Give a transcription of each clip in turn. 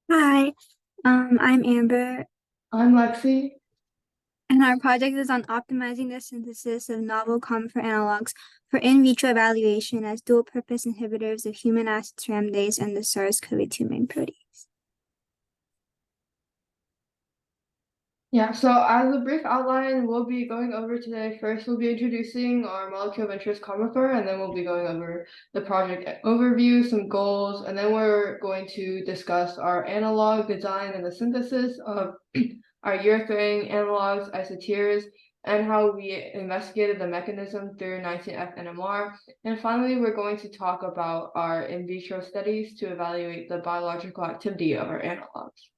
Hi, I'm Amber, I'm Lexi. and our project is on optimizing the synthesis of novel Carmofur analogs for in vitro evaluation as dual-purpose inhibitors of human acid ceramidase and the SARS-CoV-2 main protease. Yeah, so as a brief outline, we'll be going over today. First, we'll be introducing our molecule of interest, Carmofur, and then we'll be going over the project overview, some goals, and then we're going to discuss our analog design and the synthesis of our urethane analogs, isoteres, and how we investigated the mechanism through 19F NMR. And finally, we're going to talk about our in vitro studies to evaluate the biological activity of our analogs.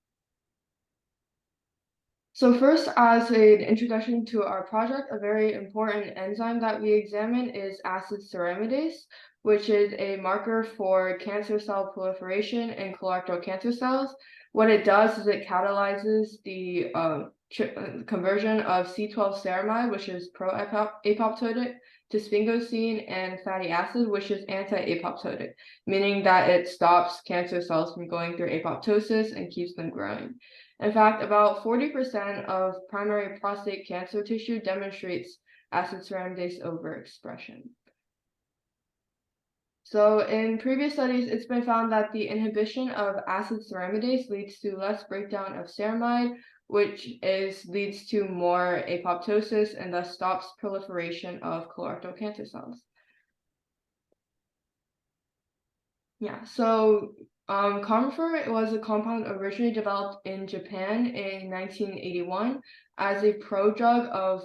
So first, as an introduction to our project, a very important enzyme that we examine is acid ceramidase, which is a marker for cancer cell proliferation in colorectal cancer cells. What it does is it catalyzes the conversion of C12 ceramide, which is pro-apoptotic, to sphingosine and fatty acid, which is anti-apoptotic, meaning that it stops cancer cells from going through apoptosis and keeps them growing. In fact, about 40% of primary prostate cancer tissue demonstrates acid ceramidase overexpression. So in previous studies, it's been found that the inhibition of acid ceramidase leads to less breakdown of ceramide, which leads to more apoptosis and thus stops proliferation of colorectal cancer cells. Yeah, so Carmofur was a compound originally developed in Japan in 1981 as a prodrug of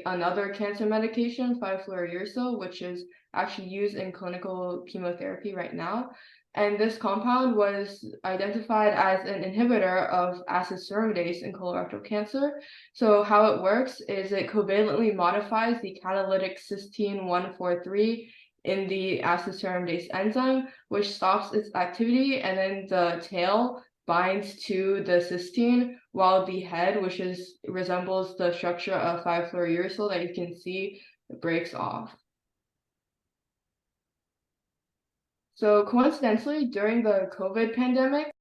another cancer medication, 5-fluorouracil, which is actually used in clinical chemotherapy right now. And this compound was identified as an inhibitor of acid ceramidase in colorectal cancer. So how it works is it covalently modifies the catalytic cysteine 143 in the acid ceramidase enzyme, which stops its activity, and then the tail binds to the cysteine, while the head, which resembles the structure of 5-fluorouracil that you can see, breaks off. So coincidentally, during the COVID pandemic,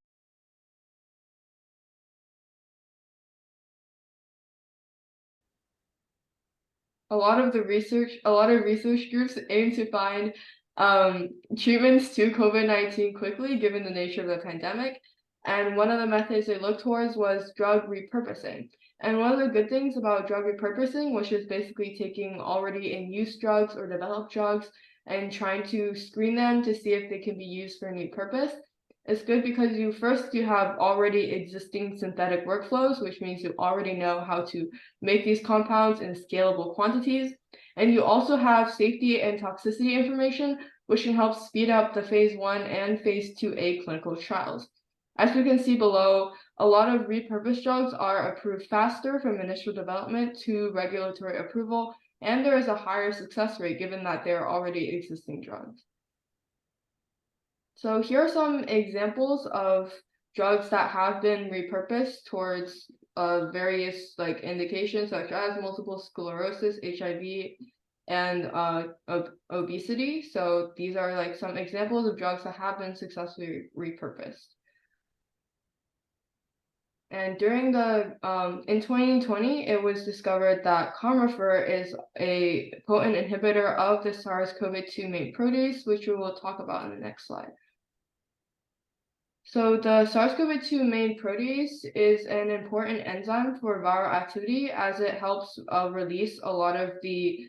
a lot of research groups aim to find treatments to COVID-19 quickly, given the nature of the pandemic. And one of the methods they looked towards was drug repurposing. And one of the good things about drug repurposing, which is basically taking already in use drugs or developed drugs and trying to screen them to see if they can be used for a new purpose, it's good because you have already existing synthetic workflows, which means you already know how to make these compounds in scalable quantities. And you also have safety and toxicity information, which can help speed up the phase 1 and phase 2A clinical trials. As you can see below, a lot of repurposed drugs are approved faster from initial development to regulatory approval, and there is a higher success rate given that they are already existing drugs. So here are some examples of drugs that have been repurposed towards various indications such as multiple sclerosis, HIV, and obesity. So these are some examples of drugs that have been successfully repurposed. And during in 2020, it was discovered that Carmofur is a potent inhibitor of the SARS-CoV-2 main protease, which we will talk about in the next slide. So the SARS-CoV-2 main protease is an important enzyme for viral activity as it helps release a lot of the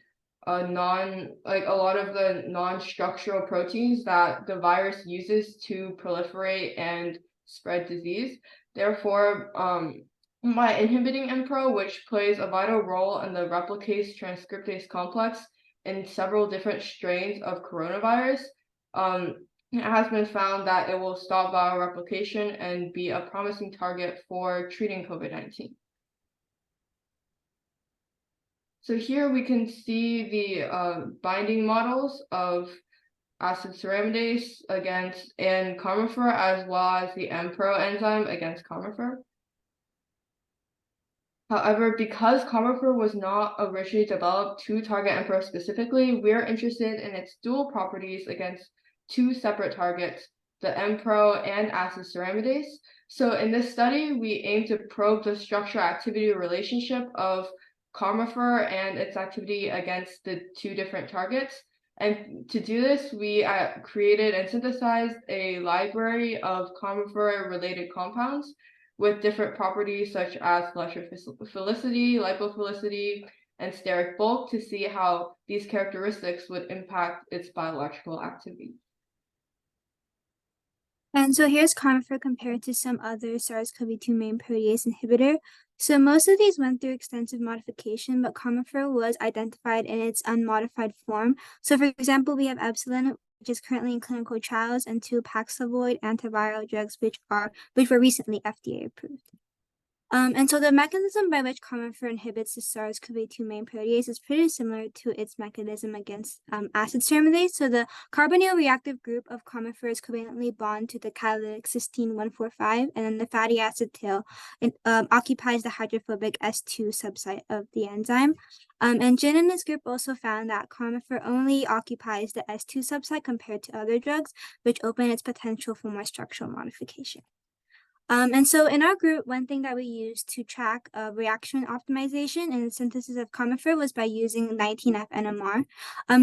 non-structural proteins that the virus uses to proliferate and spread disease. Therefore, by inhibiting MPRO, which plays a vital role in the replicase transcriptase complex in several different strains of coronavirus, it has been found that it will stop viral replication and be a promising target for treating COVID-19. So here we can see the binding models of acid ceramidase and Carmofur, as well as the MPRO enzyme against Carmofur. However, because Carmofur was not originally developed to target MPRO specifically, we're interested in its dual properties against two separate targets, the MPRO and acid ceramidase. So in this study, we aim to probe the structure-activity relationship of Carmofur and its activity against the two different targets. And to do this, we created and synthesized a library of Carmofur-related compounds with different properties such as electrophilicity, lipophilicity, and steric bulk to see how these characteristics would impact its biological activity. And so here's Carmofur compared to some other SARS-CoV-2 main protease inhibitor. So most of these went through extensive modification, but Carmofur was identified in its unmodified form. So for example, we have Epsilon, which is currently in clinical trials, and two Paxlovid antiviral drugs, which were recently FDA approved. And so the mechanism by which Carmofur inhibits the SARS-CoV-2 main protease is pretty similar to its mechanism against acid ceramidase. So the carbonyl reactive group of Carmofur covalently bond to the catalytic cysteine 145, and then the fatty acid tail occupies the hydrophobic S2 subsite of the enzyme. And Jin and his group also found that Carmofur only occupies the S2 subsite compared to other drugs, which open its potential for more structural modification. And so in our group, one thing that we used to track reaction optimization and synthesis of Carmofur was by using 19F NMR.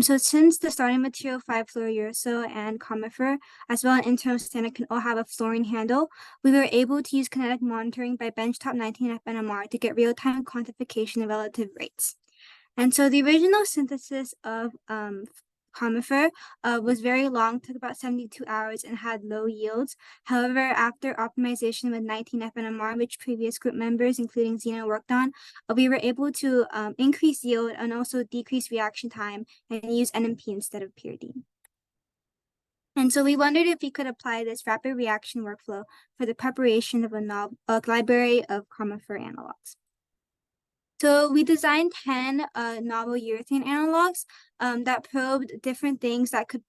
So since the starting material 5-fluorouracil and Carmofur, as well as internal standard, can all have a fluorine handle, we were able to use kinetic monitoring by benchtop 19F NMR to get real-time quantification of relative rates. And so the original synthesis of Carmofur was very long, took about 72 hours, and had low yields. However, after optimization with 19F NMR, which previous group members, including Zena, worked on, we were able to increase yield and also decrease reaction time and use NMP instead of pyridine. And so we wondered if we could apply this rapid reaction workflow for the preparation of a library of Carmofur analogs. So we designed 10 novel urethane analogs that probed different things that could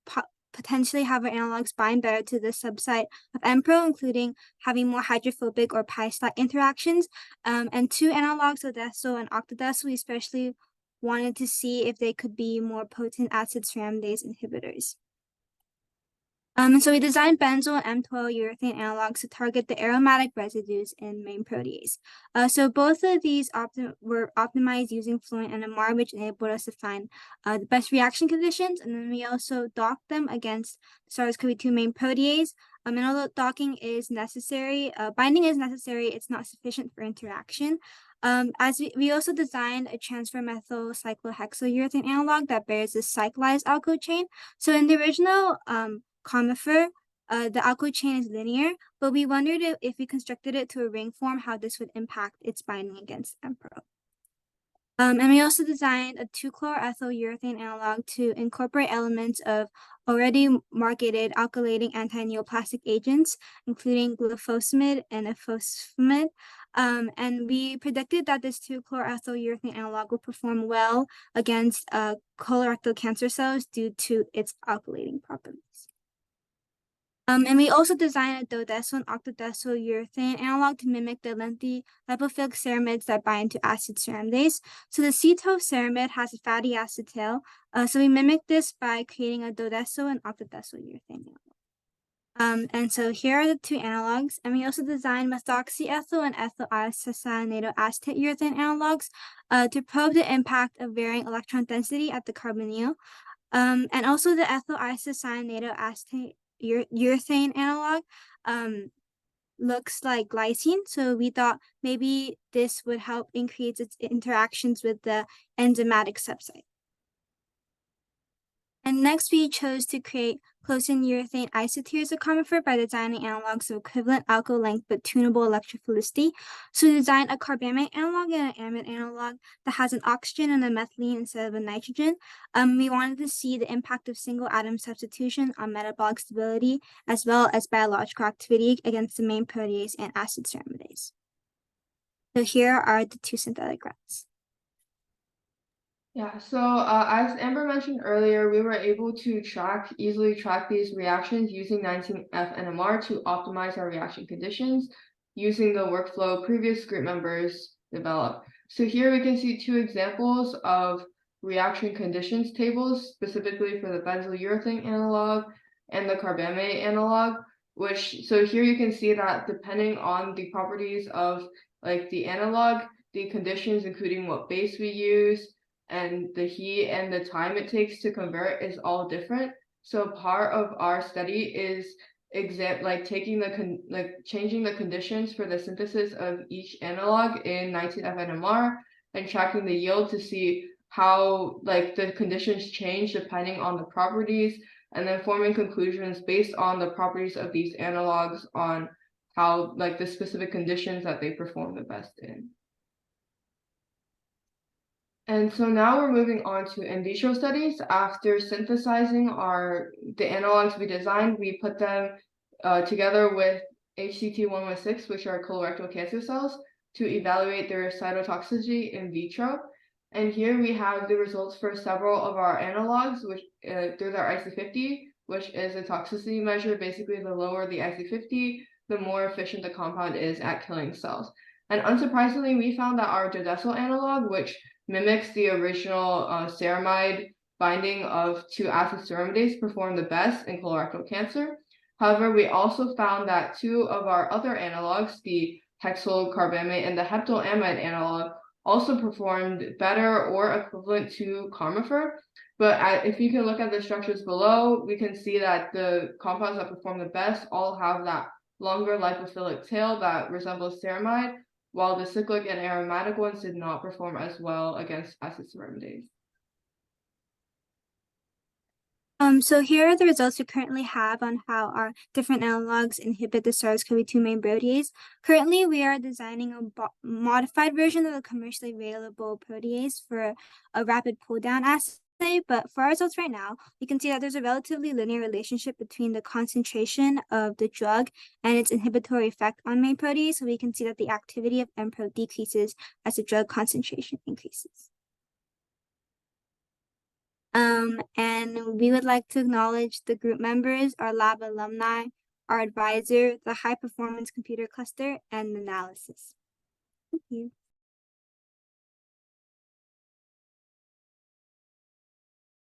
potentially have our analogs bind better to the subsite of MPRO, including having more hydrophobic or pi-stack interactions. And 2 analogs of decyl and octadecyl, we especially wanted to see if they could be more potent acid ceramidase inhibitors. And so we designed benzyl and M12 urethane analogs to target the aromatic residues in main protease. So both of these were optimized using fluent NMR, which enabled us to find the best reaction conditions. And then we also docked them against SARS-CoV-2 main protease. And although docking is necessary, binding is necessary, it's not sufficient for interaction. As we also designed a transfer methyl cyclohexylurethane analog that bears the cyclized alkyl chain. So in the original Carmofur, the alkyl chain is linear, but we wondered if we constructed it to a ring form, how this would impact its binding against MPRO. And we also designed a 2-chloroethylurethane analog to incorporate elements of already marketed alkylating anti-neoplastic agents, including glufosamide and ifosfamide. And we predicted that this 2-chloroethylurethane analog would perform well against colorectal cancer cells due to its alkylating properties. And we also designed a dodecyl and octadecyl urethane analog to mimic the lengthy lipophilic ceramides that bind to acid ceramidase. So the C-toph ceramide has a fatty acid tail. So we mimicked this by creating a dodecyl and octadecyl urethane analog. And so here are the 2 analogs. And we also designed methoxyethyl and ethyl isocyanate acetate urethane analogs to probe the impact of varying electron density at the carbonyl. And also the ethyl isocyanate acetate urethane analog looks like glycine, so we thought maybe this would help increase its interactions with the enzymatic subsite. And next we chose to create close-in urethane isoteres of Carmofur by designing analogs of equivalent alkyl length but tunable electrophilicity. So we designed a carbamate analog and an amide analog that has an oxygen and a methylene instead of a nitrogen. We wanted to see the impact of single atom substitution on metabolic stability as well as biological activity against the main protease and acid ceramidase. So here are the 2 synthetic graphs. Yeah, so as Amber mentioned earlier, we were able to easily track these reactions using 19F NMR to optimize our reaction conditions using the workflow previous group members developed. So here we can see 2 examples of reaction conditions tables, specifically for the benzyl urethane analog and the carbamate analog, so here you can see that depending on the properties of like the analog, the conditions, including what base we use and the heat and the time it takes to convert is all different. So part of our study is taking changing the conditions for the synthesis of each analog in 19FNMR and tracking the yield to see how like the conditions change depending on the properties, and then forming conclusions based on the properties of these analogs on how like the specific conditions that they perform the best in. And so now we're moving on to in vitro studies. After synthesizing the analogs we designed, we put them together with HCT116, which are colorectal cancer cells, to evaluate their cytotoxicity in vitro. And here we have the results for several of our analogs, which there's our IC50, which is a toxicity measure. Basically, the lower the IC50, the more efficient the compound is at killing cells. And unsurprisingly, we found that our dodecyl analog, which mimics the original ceramide binding of 2-acid-ceramidase, performed the best in colorectal cancer. However, we also found that 2 of our other analogs, the hexyl carbamate and the heptylamide analog, also performed better or equivalent to Carmofur. But if you can look at the structures below, we can see that the compounds that perform the best all have that longer lipophilic tail that resembles ceramide, while the cyclic and aromatic ones did not perform as well against acid ceramidase. So here are the results we currently have on how our different analogs inhibit the SARS-CoV-2 main protease. Currently, we are designing a modified version of the commercially available protease for a rapid pull-down assay, but for our results right now, we can see that there's a relatively linear relationship between the concentration of the drug and its inhibitory effect on main protease, so we can see that the activity of MPRO decreases as the drug concentration increases. And we would like to acknowledge the group members, our lab alumni, our advisor, the high performance computer cluster, and analysis. Thank you.